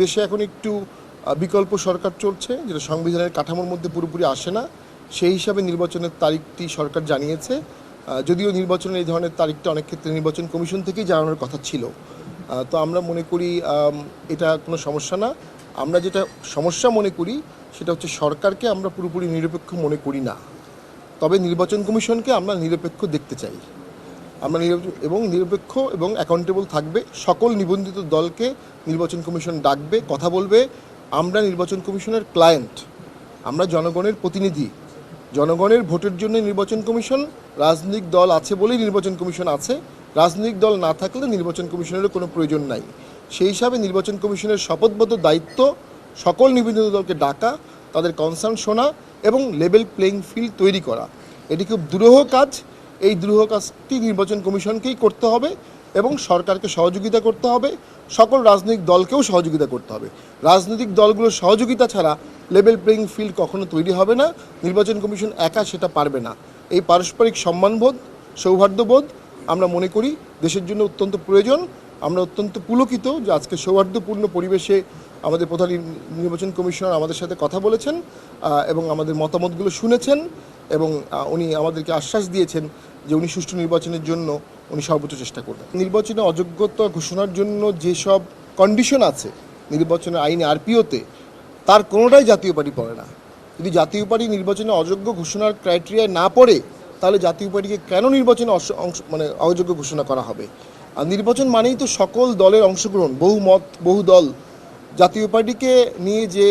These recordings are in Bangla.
দেশে এখন একটু বিকল্প সরকার চলছে, যেটা সংবিধানের কাঠামোর মধ্যে পুরোপুরি আসে না। সেই হিসাবে নির্বাচনের তারিখটি সরকার জানিয়েছে। যদিও নির্বাচনের এই ধরনের তারিখটা অনেক ক্ষেত্রে নির্বাচন কমিশন থেকেই জানানোর কথা ছিল। তো আমরা মনে করি এটা কোনো সমস্যা না। আমরা যেটা সমস্যা মনে করি সেটা হচ্ছে সরকারকে আমরা পুরোপুরি নিরপেক্ষ মনে করি না, তবে নির্বাচন কমিশনকে আমরা নিরপেক্ষ দেখতে চাই। আমরা নিরপেক্ষ এবং অ্যাকাউন্টেবল থাকবে। সকল নিবন্ধিত দলকে নির্বাচন কমিশন ডাকবে, কথা বলবে। আমরা নির্বাচন কমিশনের ক্লায়েন্ট, আমরা জনগণের প্রতিনিধি। জনগণের ভোটের জন্য নির্বাচন কমিশন, রাজনৈতিক দল আছে বলেই নির্বাচন কমিশন আছে। রাজনৈতিক দল না থাকলে নির্বাচন কমিশনেরও কোনো প্রয়োজন নাই। সেই হিসাবে নির্বাচন কমিশনের শপথবদ্ধ দায়িত্ব সকল নিবন্ধিত দলকে ডাকা, তাদের কনসার্ন শোনা এবং লেভেল প্লেইং ফিল্ড তৈরি করা। এটি খুব দুরূহ কাজ। এই দুরূহ কাজটি নির্বাচন কমিশনকেই করতে হবে এবং সরকারকে সহযোগিতা করতে হবে, সকল রাজনৈতিক দলকেও সহযোগিতা করতে হবে। রাজনৈতিক দলগুলোর সহযোগিতা ছাড়া লেভেল প্লেইং ফিল্ড কখনো তৈরি হবে না। নির্বাচন কমিশন একা সেটা পারবে না। এই পারস্পরিক সম্মানবোধ, সৌহার্দ্যবোধ আমরা মনে করি দেশের জন্য অত্যন্ত প্রয়োজন। আমরা অত্যন্ত পুলকিত যে আজকে সৌহার্দ্যপূর্ণ পরিবেশে আমাদের প্রধান নির্বাচন কমিশনার আমাদের সাথে কথা বলেছেন এবং আমাদের মতামতগুলো শুনেছেন এবং উনি আমাদেরকে আশ্বাস দিয়েছেন যে উনি সুষ্ঠু নির্বাচনের জন্য উনি সর্বোচ্চ চেষ্টা করবেন। নির্বাচনে অযোগ্যতা ঘোষণার জন্য যেসব কন্ডিশন আছে নির্বাচনের আইনে, আরপিওতে, তার কোনোটাই জাতীয় পার্টি পড়ে না। যদি জাতীয় পার্টি নির্বাচনে অযোগ্য ঘোষণার ক্রাইটেরিয়ায় না পড়ে, তাহলে জাতীয় পার্টিকে কেন নির্বাচনে অযোগ্য ঘোষণা করা হবে? আর নির্বাচন মানেই তো সকল দলের অংশগ্রহণ, বহু মত, বহু দল। জাতীয় পার্টিকে নিয়ে যে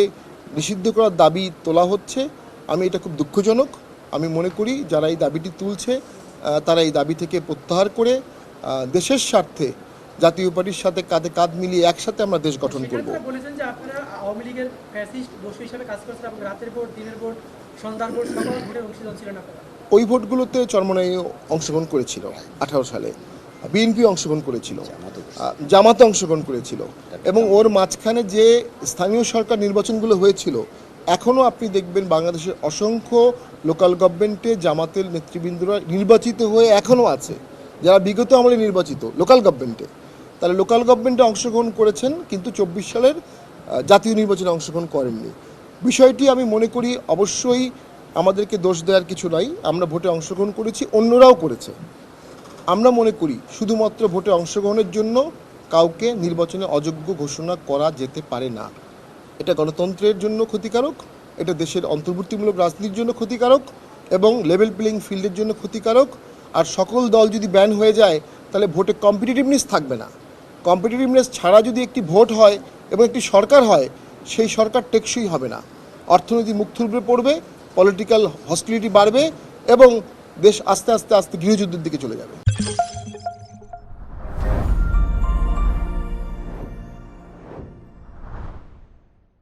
নিষিদ্ধ করার দাবি তোলা হচ্ছে, আমি এটা খুব দুঃখজনক। আমি মনে করি যারা এই দাবিটি তুলছে তারা এই দাবি থেকে প্রত্যাহার করে দেশের স্বার্থে জাতীয় পার্টির সাথে কাঁধে কাঁধ মিলিয়ে একসাথে আমরা দেশ গঠন করব। ওই ভোটগুলোতে চরমোনাই অংশগ্রহণ করেছিল 18 সালে, বিএনপি অংশগ্রহণ করেছিল, জামাতে অংশগ্রহণ করেছিল এবং ওর মাঝখানে যে স্থানীয় সরকার নির্বাচনগুলো হয়েছিল, এখনও আপনি দেখবেন বাংলাদেশের অসংখ্য লোকাল গভর্নমেন্টে জামাতের নেতৃবৃন্দরা নির্বাচিত হয়ে এখনও আছে, যারা বিগত আমলে নির্বাচিত লোকাল গভর্নমেন্টে। তাহলে লোকাল গভর্নমেন্টে অংশগ্রহণ করেছেন কিন্তু 24 সালের জাতীয় নির্বাচনে অংশগ্রহণ করেননি। বিষয়টি আমি মনে করি অবশ্যই আমাদেরকে দোষ দেওয়ার কিছু নাই। আমরা ভোটে অংশগ্রহণ করেছি, অন্যরাও করেছে। আমরা মনে করি শুধুমাত্র ভোটে অংশগ্রহণের জন্য কাউকে নির্বাচনে অযোগ্য ঘোষণা করা যেতে পারে না। এটা গণতন্ত্রের জন্য ক্ষতিকারক, এটা দেশের অন্তর্বর্তীমূলক রাজনীতির জন্য ক্ষতিকারক এবং লেভেল প্লেইং ফিল্ডের জন্য ক্ষতিকারক। আর সকল দল যদি ব্যান হয়ে যায়, তাহলে ভোটে কম্পিটিটিভনেস থাকবে না। কম্পিটিটিভনেস ছাড়া যদি একটি ভোট হয় এবং একটি সরকার হয়, সেই সরকার টেকসই হবে না। অর্থনীতি মুখ থুবড়ে পড়বে, পলিটিক্যাল হস্টিলিটি বাড়বে এবং দেশ আস্তে আস্তে গৃহযুদ্ধের দিকে চলে যাবে।